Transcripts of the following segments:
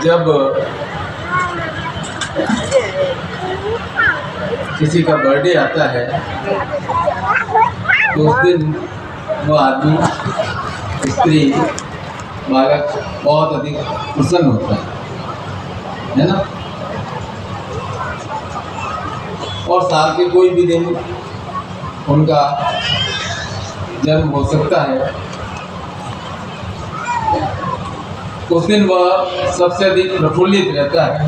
जब किसी का बर्थडे आता है तो उस दिन वो आदमी, स्त्री, बालक बहुत अधिक प्रसन्न होता है ना। और साल के कोई भी दिन उनका जन्म हो सकता है, उस दिन वह सबसे अधिक प्रफुल्लित रहता है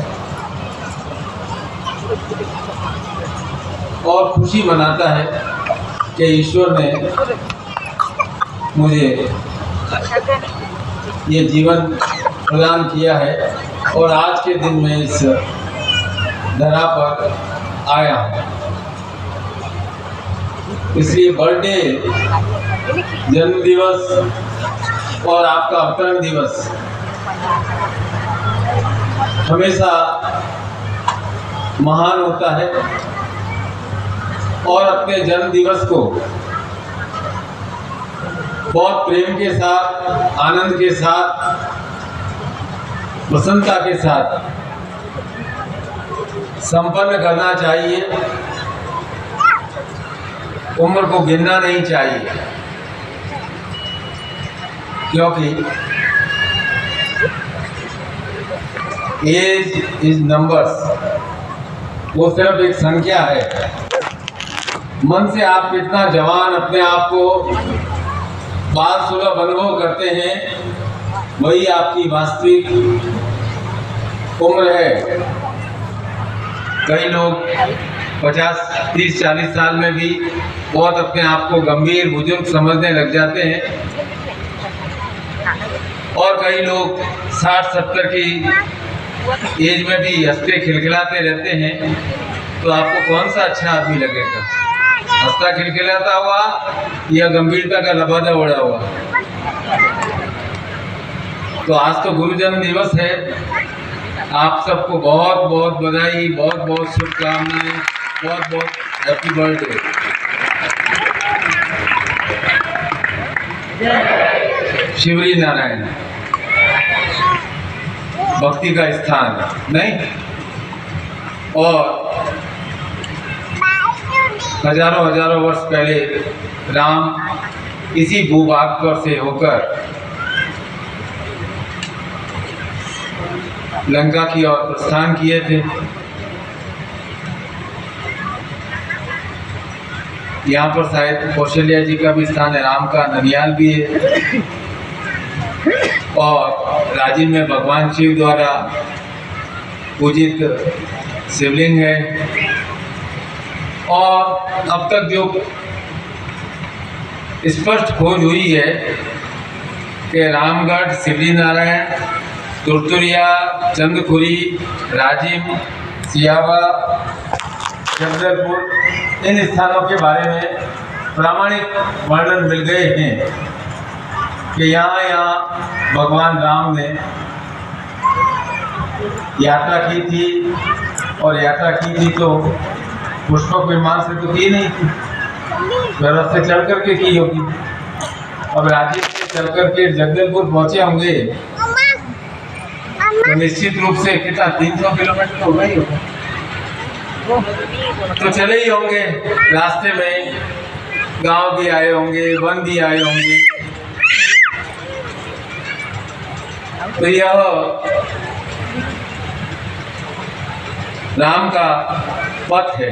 और खुशी मनाता है कि ईश्वर ने मुझे ये जीवन प्रदान किया है और आज के दिन मैं इस धरा पर आया हूँ। इसलिए बर्थडे, जन्म दिवस और आपका अवतरण दिवस हमेशा महान होता है और अपने जन्म दिवस को बहुत प्रेम के साथ, आनंद के साथ, प्रसन्नता के साथ संपन्न करना चाहिए। उम्र को गिनना नहीं चाहिए, क्योंकि एज इज नंबर्स, वो सिर्फ एक संख्या है। मन से आप कितना जवान अपने आप को बाल सुलभ अनुभव करते हैं, वही आपकी वास्तविक उम्र है। कई लोग 50, 30, 40 साल में भी बहुत अपने आप को गंभीर बुजुर्ग समझने लग जाते हैं और कई लोग 60, 70 की एज में भी हंसते खिलखिलाते रहते हैं। तो आपको कौन सा अच्छा आदमी लगेगा, हंसता खिलखिलाता हुआ या गंभीरता का लबादा उड़ा हुआ? तो आज तो गुरु जन्म दिवस है। आप सबको बहुत बहुत बधाई, बहुत बहुत शुभकामनाएं, बहुत बहुत हैप्पी बर्थडे। शिवरी नारायण भक्ति का स्थान नहीं, और हजारों हजारों वर्ष पहले राम इसी भूभाग पर से होकर लंका की ओर प्रस्थान किए थे। यहाँ पर शायद कौशल्या जी का भी स्थान है, राम का ननियाल भी है, और राजिम में भगवान शिव द्वारा पूजित शिवलिंग है। और अब तक जो स्पष्ट खोज हुई है कि रामगढ़, शिवरी नारायण, तुरतुरिया, चंदखुरी, राजिम, सियावा, जगदलपुर, इन स्थानों के बारे में प्रामाणिक वर्णन मिल गए हैं कि यहाँ भगवान राम ने यात्रा की थी, और यात्रा की थी तो पुष्पक विमान से तो की नहीं थी, रथ से चल करके की होगी। अब राजीव से चल करके जगदलपुर पहुंचे होंगे तो निश्चित रूप से कितना 300 किलोमीटर हो गई होगा, तो चले ही होंगे। रास्ते में गांव भी आए होंगे, वन भी आए होंगे। तो यह राम का पथ है,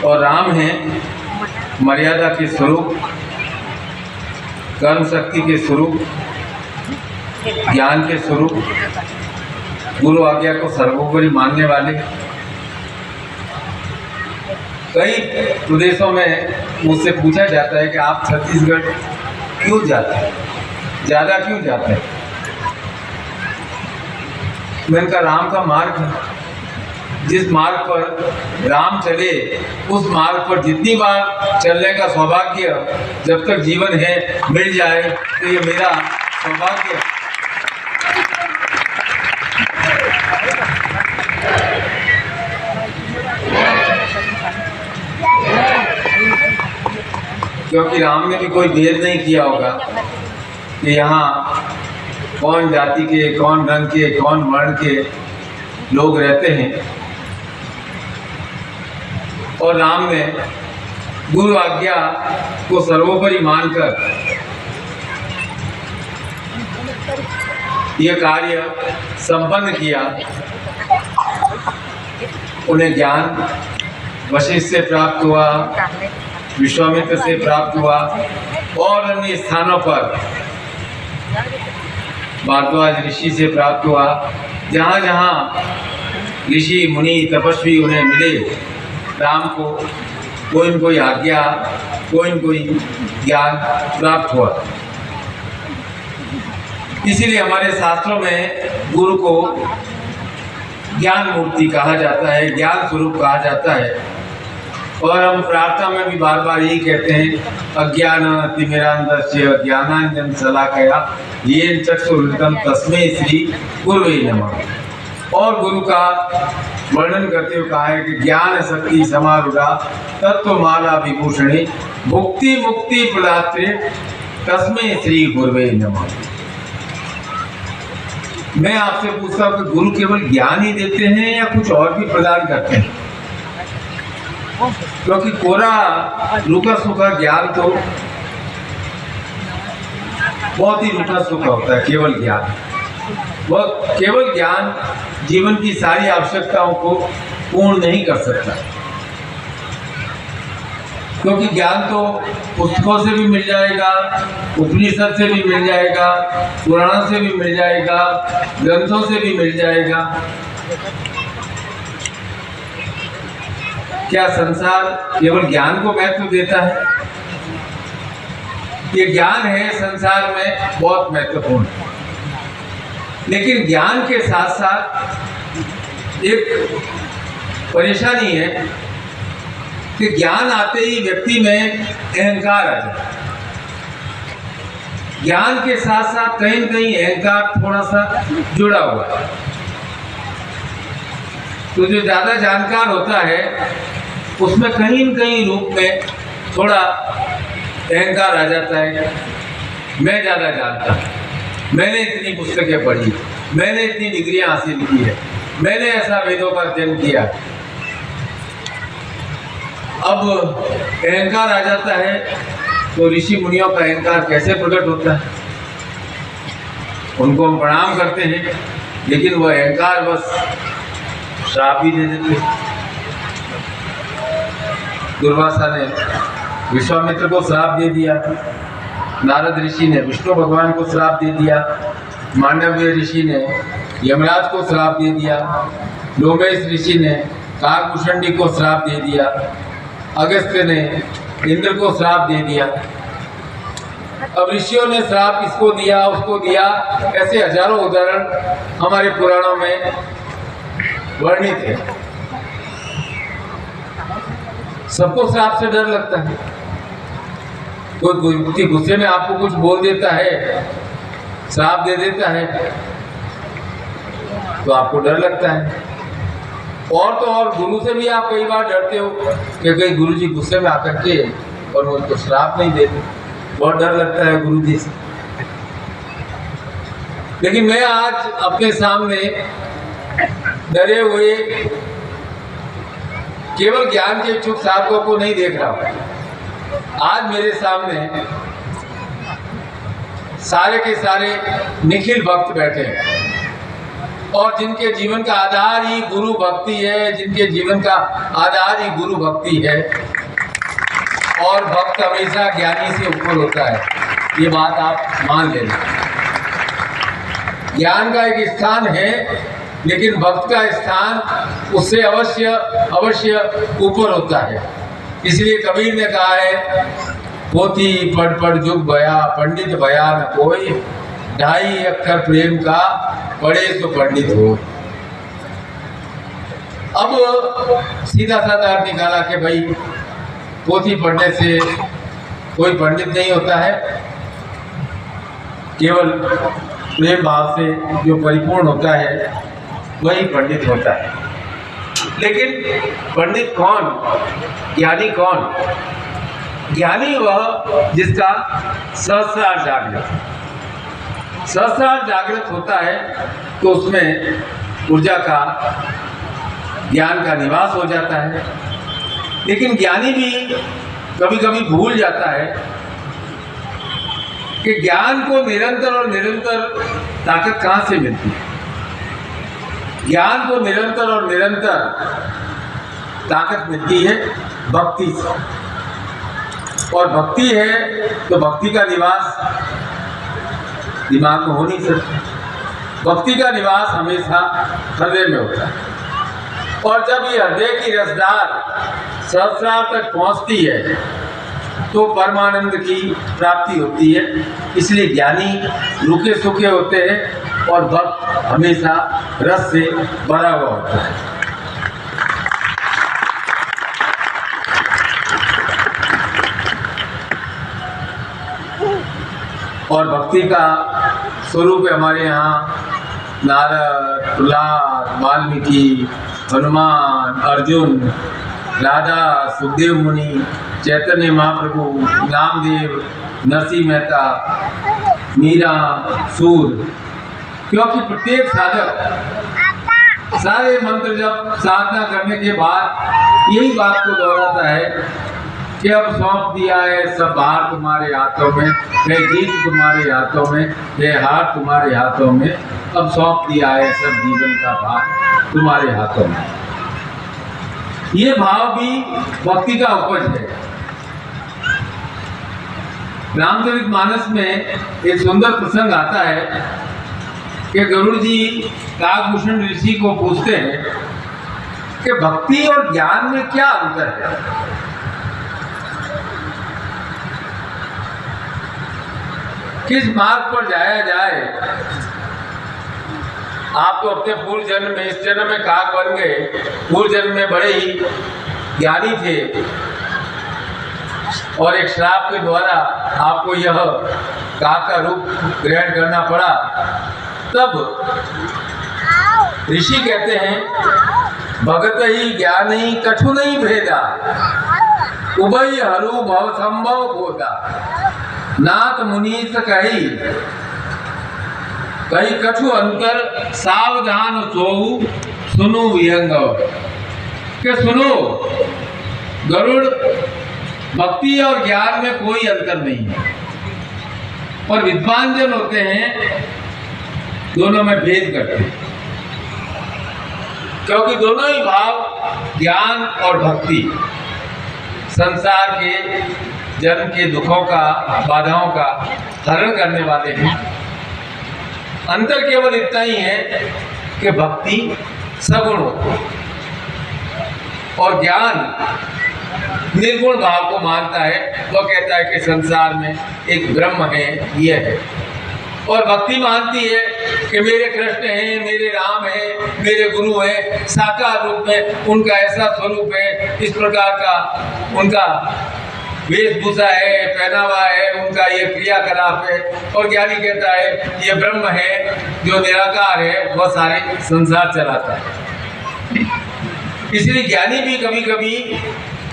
और राम है मर्यादा के स्वरूप, कर्म शक्ति के स्वरूप, ज्ञान के स्वरूप, गुरु आज्ञा को सर्वोपरि मानने वाले। कई प्रदेशों में मुझसे पूछा जाता है कि आप छत्तीसगढ़ क्यों जाते हैं, ज़्यादा क्यों जाते हैं? मैंने कहा राम का मार्ग है, जिस मार्ग पर राम चले उस मार्ग पर जितनी बार चलने का सौभाग्य जब तक जीवन है मिल जाए तो ये मेरा सौभाग्य है। क्योंकि राम ने भी कोई भेद नहीं किया होगा कि यहाँ कौन जाति के, कौन रंग के, कौन वर्ण के लोग रहते हैं। और राम ने गुरु आज्ञा को सर्वोपरि मानकर यह कार्य संपन्न किया। उन्हें ज्ञान वशिष्ठ से प्राप्त हुआ, विश्वामित्र से प्राप्त हुआ और अन्य स्थानों पर भारद्वाज ऋषि से प्राप्त हुआ। जहाँ जहाँ ऋषि मुनि तपस्वी उन्हें मिले, राम को कोई न कोई आज्ञा, कोई न कोई ज्ञान प्राप्त हुआ। इसीलिए हमारे शास्त्रों में गुरु को ज्ञान मूर्ति कहा जाता है, ज्ञान स्वरूप कहा जाता है। और हम प्रार्थना में भी बार बार यही कहते हैं, अज्ञानतिमिरान्धस्य ज्ञानांजन शलाकया येन चक्षुरुन्मिलितं तस्मै श्री गुरुवे नमः। और गुरु का वर्णन करते हुए कहा है कि ज्ञान शक्ति समारूढ़ा तत्वमाला विभूषणे भुक्ति मुक्ति प्रदात्रे तस्मै श्री गुरुवे नमः। मैं आपसे पूछता हूँ कि गुरु केवल ज्ञान ही देते हैं या कुछ और भी प्रदान करते हैं? क्योंकि कोरा रूखा सूखा ज्ञान तो बहुत ही रूखा सूखा होता है। केवल ज्ञान, वह केवल ज्ञान जीवन की सारी आवश्यकताओं को पूर्ण नहीं कर सकता, क्योंकि ज्ञान तो पुस्तकों से भी मिल जाएगा, उपनिषद से भी मिल जाएगा, पुराणों से भी मिल जाएगा, ग्रंथों से भी मिल जाएगा। क्या संसार केवल ज्ञान को महत्व देता है? ये ज्ञान है संसार में बहुत महत्वपूर्ण, लेकिन ज्ञान के साथ साथ एक परेशानी है कि ज्ञान आते ही व्यक्ति में अहंकार आ जाता है। ज्ञान के साथ साथ कहीं न कहीं अहंकार थोड़ा सा जुड़ा हुआ है। तो जो ज़्यादा जानकार होता है उसमें कहीं न कहीं रूप में थोड़ा अहंकार आ जाता है। मैं ज़्यादा जानता हूँ, मैंने इतनी पुस्तकें पढ़ी, मैंने इतनी डिग्रियां हासिल की है, मैंने ऐसा वेदों का अध्ययन किया। अब अहंकार आ जाता है तो ऋषि मुनियों का अहंकार कैसे प्रकट होता है? उनको हम प्रणाम करते हैं, लेकिन वह अहंकार बस श्राप ही दे देते हैं। दुर्वासा ने विश्वामित्र को श्राप दे दिया, नारद ऋषि ने विष्णु भगवान को श्राप दे दिया, मांडव्य ऋषि ने यमराज को श्राप दे दिया, लोमेश ऋषि ने काकभूषणी को श्राप दे दिया, अगस्त्य ने इंद्र को श्राप दे दिया। अब ऋषियों ने श्राप इसको दिया, उसको दिया, ऐसे हजारों उदाहरण हमारे पुराणों में वर्णित है। सबको श्राप से डर लगता है। कोई व्यक्ति गुस्से में आपको कुछ बोल देता है, श्राप दे देता है, तो आपको डर लगता है। और तो और गुरु से भी आप कई बार डरते हो कि कहीं गुरु जी गुस्से में आकर के और मुझको श्राप नहीं देते, बहुत डर लगता है गुरु जी से। लेकिन मैं आज अपने सामने डरे हुए केवल ज्ञान के इच्छुक साधकों को नहीं देख रहा हूं। आज मेरे सामने सारे के सारे निखिल भक्त बैठे हैं और जिनके जीवन का आधार ही गुरु भक्ति है, जिनके जीवन का आधार ही गुरु भक्ति है। और भक्त हमेशा ज्ञानी से ऊपर होता है, ये बात आप मान लेना। ज्ञान का एक स्थान है, लेकिन भक्त का स्थान उससे अवश्य ऊपर होता है। इसलिए कबीर ने कहा है, पोथी पढ़ पढ़ जुग भया, पंडित भया न कोई, ढाई अक्षर प्रेम का पढ़े तो पंडित हो। अब सीधा साधा अर्थ निकाला कि भाई पोथी पढ़ने से कोई पंडित नहीं होता है, केवल प्रेम भाव से जो परिपूर्ण होता है वही पंडित होता है। लेकिन पंडित कौन, ज्ञानी कौन? ज्ञानी वह जिसका सहस्रार जागृत, सहस्रार जागृत होता है तो उसमें ऊर्जा का, ज्ञान का निवास हो जाता है। लेकिन ज्ञानी भी कभी कभी भूल जाता है कि ज्ञान को निरंतर और निरंतर ताकत कहाँ से मिलती है। ज्ञान को निरंतर और निरंतर ताकत मिलती है भक्ति से, और भक्ति है तो भक्ति का निवास दिमाग में हो नहीं सकता। भक्ति का निवास हमेशा हृदय में होता है, और जब ये हृदय की रसदार सहस्रार तक पहुंचती है तो परमानंद की प्राप्ति होती है। इसलिए ज्ञानी रुके सूखे होते हैं और भक्त हमेशा रस से भरा हुआ होता है। और भक्ति का स्वरूप है हमारे यहाँ नारद, प्रहलाद, वाल्मीकि, हनुमान, अर्जुन, राधा, सुखदेव मुनि, चैतन्य महाप्रभु, नामदेव, नरसिंह मेहता, मीरा, सूर। क्योंकि प्रत्येक साधक सारे मंत्र जब साधना करने के बाद यही बात को दोहराता है कि अब सौंप दिया है सब भार तुम्हारे हाथों में, है जीत तुम्हारे हाथों में, है हार तुम्हारे हाथों में, अब सौंप दिया है सब जीवन का भार तुम्हारे हाथों में। ये भाव भी भक्ति का उपज है। रामचरितमानस में एक सुंदर प्रसंग आता है कि गरुड़ जी काकभूषण ऋषि को पूछते हैं कि भक्ति और ज्ञान में क्या अंतर है। किस मार्ग पर जाया जाए। आप तो अपने पूर्व जन्म में, इस जन्म में काक बन गए, पूर्व जन्म में बड़े ही ज्ञानी थे और एक श्राप के द्वारा आपको यह काक का रूप ग्रहण करना पड़ा। तब ऋषि कहते हैं भगत ही ज्ञान ही कछु नहीं भेदा, उभय हरू भव संभव बोधा, नाथ मुनीस कही कही कछु अंतर सावधान सोऊ सुनो विहंगव। के सुनो, गरुड़ भक्ति और ज्ञान में कोई अंतर नहीं है, और विद्वान जन होते हैं दोनों में भेद करते हैं, क्योंकि दोनों ही भाव ज्ञान और भक्ति संसार के जन्म के दुखों का, बाधाओं का हरण करने वाले हैं। अंतर केवल इतना ही है कि भक्ति सगुण होती है और ज्ञान निर्गुण भाव को मानता है। वो कहता है कि संसार में एक ब्रह्म है, ये है, और भक्ति मानती है कि मेरे कृष्ण हैं, मेरे राम हैं, मेरे गुरु हैं, साकार रूप में उनका ऐसा स्वरूप है, इस प्रकार का उनका वेशभूषा है, पहनावा है, उनका ये क्रियाकलाप है। और ज्ञानी कहता है ये ब्रह्म है जो निराकार है, वह सारे संसार चलाता है। इसलिए ज्ञानी भी कभी कभी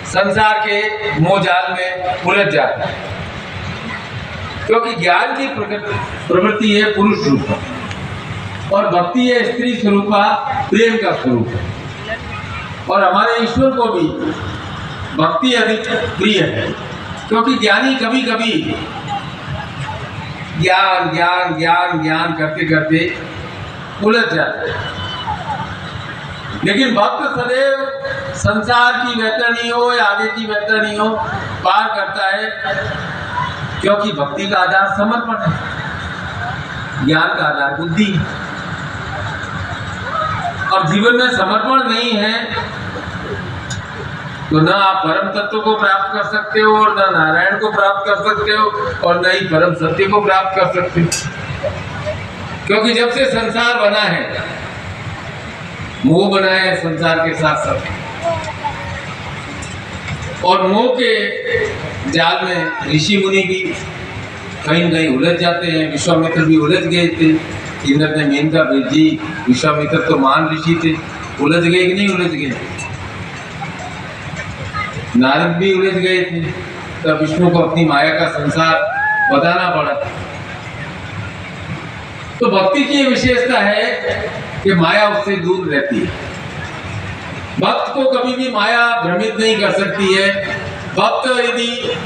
संसार के मोहजाल में उलझ जाता है, क्योंकि ज्ञान की प्रवृत्ति है पुरुष रूप और भक्ति है स्त्री स्वरूपा, प्रेम का स्वरूप है। और हमारे ईश्वर को भी भक्ति अधिक प्रिय है, क्योंकि ज्ञानी कभी कभी ज्ञान ज्ञान ज्ञान ज्ञान करते करते उलझ जाते हैं। लेकिन भक्त सदैव संसार की वैतरणी हो या आगे की वैतरणी हो पार करता है, क्योंकि भक्ति का आधार समर्पण है, ज्ञान का आधार बुद्धि है। और जीवन में समर्पण नहीं है तो न आप परम तत्व को प्राप्त कर सकते हो, और न नारायण को प्राप्त कर सकते हो, और न ही परम सत्य को प्राप्त कर सकते हो। क्योंकि जब से संसार बना है, मोह बना है संसार के साथ साथ, और मोह के जाल में ऋषि मुनि भी कहीं न कहीं उलझ जाते हैं। विश्वामित्र भी उलझ गए थे। इंद्र ने मेनका भेजी, विश्वामित्र तो महान ऋषि थे, उलझ गए कि नहीं उलझ गए। नारद भी उलझ गए थे, तब विष्णु को अपनी माया का संसार बताना पड़ा। तो भक्ति की विशेषता है कि माया उससे दूर रहती है। भक्त को कभी भी माया भ्रमित नहीं कर सकती है। भक्त यदि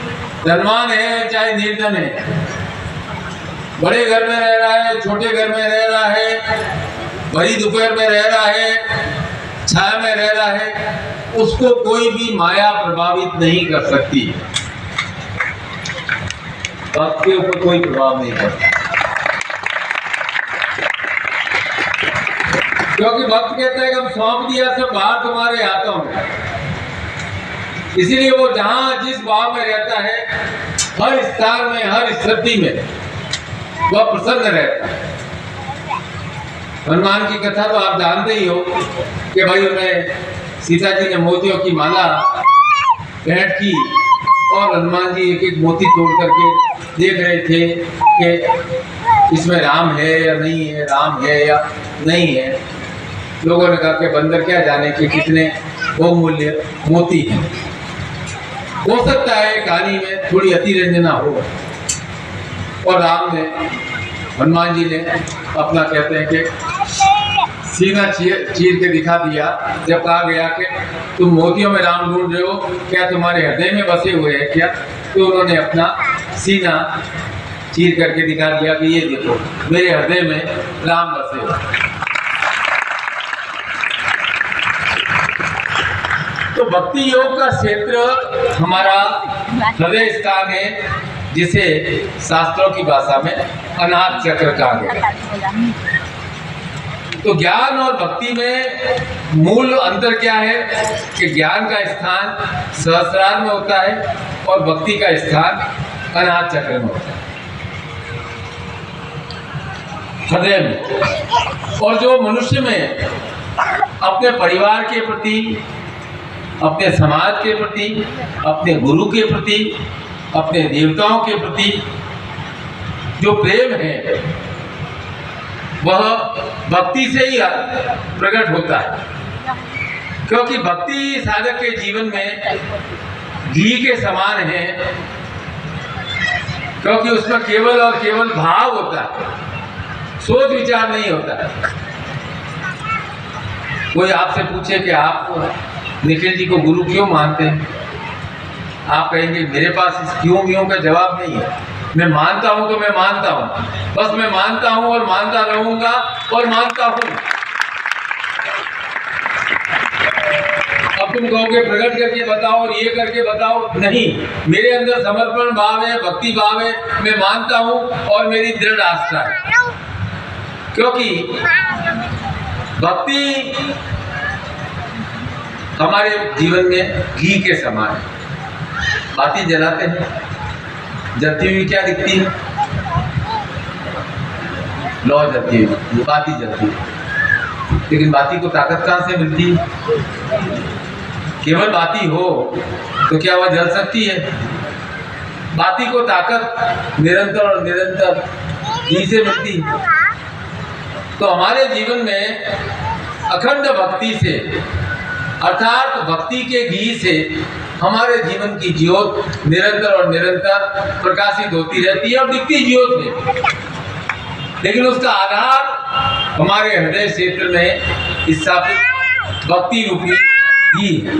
धनवान है चाहे निर्धन है, बड़े घर में रह रहा है छोटे घर में रह रहा है, भरी दोपहर में रह रहा है छाया में रह रहा है, उसको कोई भी माया प्रभावित नहीं कर सकती। भक्त के ऊपर कोई प्रभाव नहीं पड़ता, क्योंकि भक्त कहता है कि हम सौंप दिया सब बाहर तुम्हारे हाथों में। इसीलिए वो जहां जिस भाव में रहता है, हर स्थान में हर स्थिति में वह प्रसन्न रहता है। हनुमान की कथा तो आप जानते ही हो कि भाई उन्हें सीता जी ने मोतियों की माला भेंट की और हनुमान जी एक एक मोती तोड़ करके देख रहे थे कि इसमें राम है या नहीं है, राम है या नहीं है। लोगों ने कहा कि बंदर क्या जाने कि कितने बहुमूल्य मोती हैं। हो सकता है कहानी में थोड़ी अतिरंजना हो। और राम ने, हनुमान जी ने अपना कहते हैं कि सीना चीर के दिखा दिया। जब कहा गया कि तुम मोतियों में राम ढूंढ रहे हो, क्या तुम्हारे हृदय में बसे हुए हैं क्या, तो उन्होंने अपना सीना चीर करके दिखा दिया कि ये देखो मेरे हृदय में राम बसे हुए। तो भक्ति योग का क्षेत्र हमारा हृदय स्थान है, जिसे शास्त्रों की भाषा में अनाहत चक्र कहा गया। तो ज्ञान और भक्ति में मूल अंतर क्या है कि ज्ञान का स्थान सहस्रार में होता है और भक्ति का स्थान अनाहत चक्र में होता है, हृदय में। और जो मनुष्य में अपने परिवार के प्रति, अपने समाज के प्रति, अपने गुरु के प्रति, अपने देवताओं के प्रति जो प्रेम है वह भक्ति से ही प्रकट होता है। क्योंकि भक्ति साधक के जीवन में घी के समान है, क्योंकि उसमें केवल और केवल भाव होता है, सोच विचार नहीं होता है। कोई आपसे पूछे कि आप निखिल जी को गुरु क्यों मानते हैं, आप कहेंगे मेरे पास इस क्यों का जवाब नहीं है। मैं मानता हूं तो मैं मानता हूं, बस मैं मानता हूं और मानता रहूंगा और मानता हूं। अब तुम कहोगे प्रकट करके बताओ और ये करके बताओ, नहीं, मेरे अंदर समर्पण भाव है, भक्ति भाव है, मैं मानता हूं और मेरी दृढ़ आस्था है। क्योंकि भक्ति हमारे जीवन में घी के समान है। बाती जलाते हैं, जलती हुई क्या दिखती है, लौ जलती हुई, बाती जलती है। लेकिन बाती को ताकत कहाँ से मिलती है? केवल बाती हो तो क्या वह जल सकती है? बाती को ताकत निरंतर और निरंतर घी से मिलती है। तो हमारे जीवन में अखंड भक्ति से, अर्थात भक्ति के घी से हमारे जीवन की ज्योत निरंतर और निरंतर प्रकाशित होती रहती है और दिखती ज्योत है। लेकिन उसका आधार हमारे हृदय क्षेत्र में स्थापित भक्ति रूपी घी है।